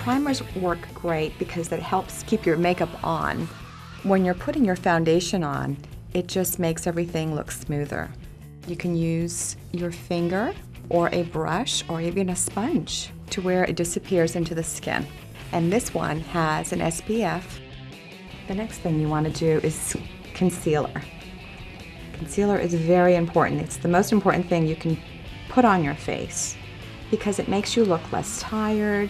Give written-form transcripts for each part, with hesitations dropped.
Primers work great because it helps keep your makeup on. When you're putting your foundation on, it just makes everything look smoother. You can use your finger or a brush or even a sponge to where it disappears into the skin. And this one has an SPF. The next thing you want to do is concealer. Concealer is very important. It's the most important thing you can put on your face because it makes you look less tired,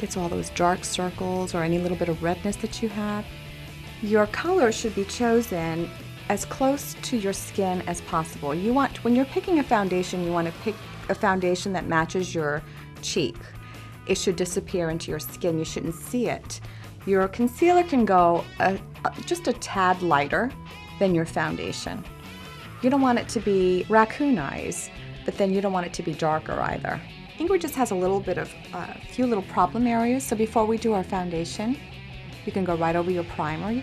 gets all those dark circles or any little bit of redness that you have. Your color should be chosen as close to your skin as possible. When you're picking a foundation, you want to pick a foundation that matches your cheek. It should disappear into your skin. You shouldn't see it. Your concealer can go just a tad lighter than your foundation. You don't want it to be raccoon eyes, but then you don't want it to be darker either. Ingrid just has a few little problem areas, so before we do our foundation, you can go right over your primer.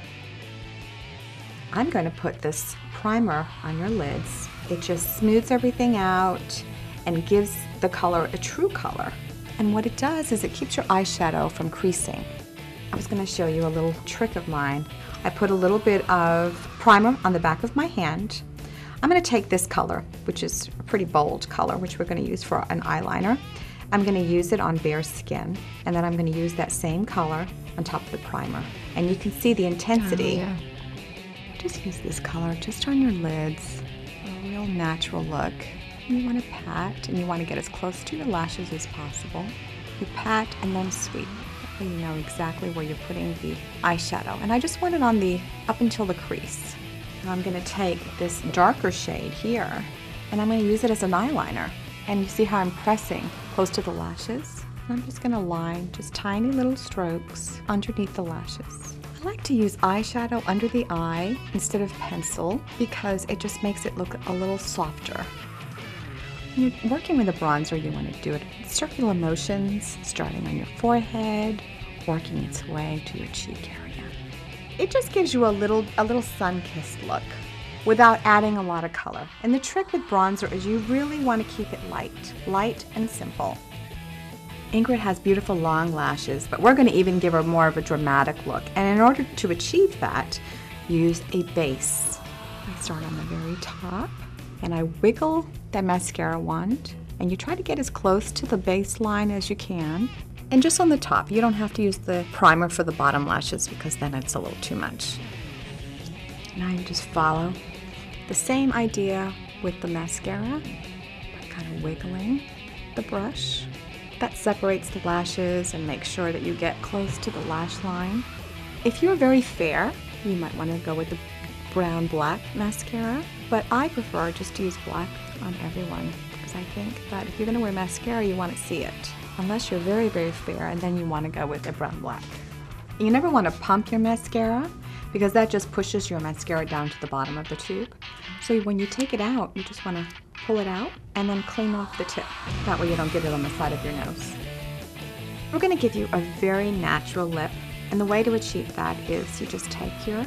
I'm going to put this primer on your lids. It just smooths everything out and gives the color a true color. And what it does is it keeps your eyeshadow from creasing. I was going to show you a little trick of mine. I put a little bit of primer on the back of my hand. I'm going to take this color, which is a pretty bold color, which we're going to use for an eyeliner. I'm going to use it on bare skin, and then I'm going to use that same color on top of the primer. And you can see the intensity. Oh, yeah. Just use this color just on your lids, a real natural look. You want to pat, and you want to get as close to your lashes as possible. You pat and then sweep. So you know exactly where you're putting the eyeshadow. And I just want it on up until the crease. Now I'm going to take this darker shade here, and I'm going to use it as an eyeliner. And you see how I'm pressing close to the lashes? And I'm just going to line just tiny little strokes underneath the lashes. I like to use eyeshadow under the eye instead of pencil because it just makes it look a little softer. When you're working with a bronzer, you want to do it in circular motions, starting on your forehead, working its way to your cheek area. It just gives you a little sun-kissed look without adding a lot of color. And the trick with bronzer is you really want to keep it light and simple. Ingrid has beautiful long lashes, but we're going to even give her more of a dramatic look. And in order to achieve that, use a base. I start on the very top, and I wiggle that mascara wand, and you try to get as close to the base line as you can. And just on the top, you don't have to use the primer for the bottom lashes because then it's a little too much. Now you just follow the same idea with the mascara by kind of wiggling the brush. That separates the lashes and makes sure that you get close to the lash line. If you're very fair, you might want to go with the brown-black mascara, but I prefer just to use black on everyone because I think that if you're going to wear mascara, you want to see it. Unless you're very, very fair, and then you want to go with a brown-black. You never want to pump your mascara because that just pushes your mascara down to the bottom of the tube. So when you take it out, you just want to pull it out and then clean off the tip. That way you don't get it on the side of your nose. We're going to give you a very natural lip, and the way to achieve that is you just take your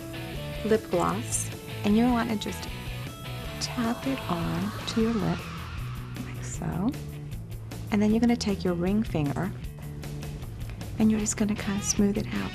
lip gloss and you want to just tap it on to your lip, like so. And then you're going to take your ring finger and you're just going to kind of smooth it out.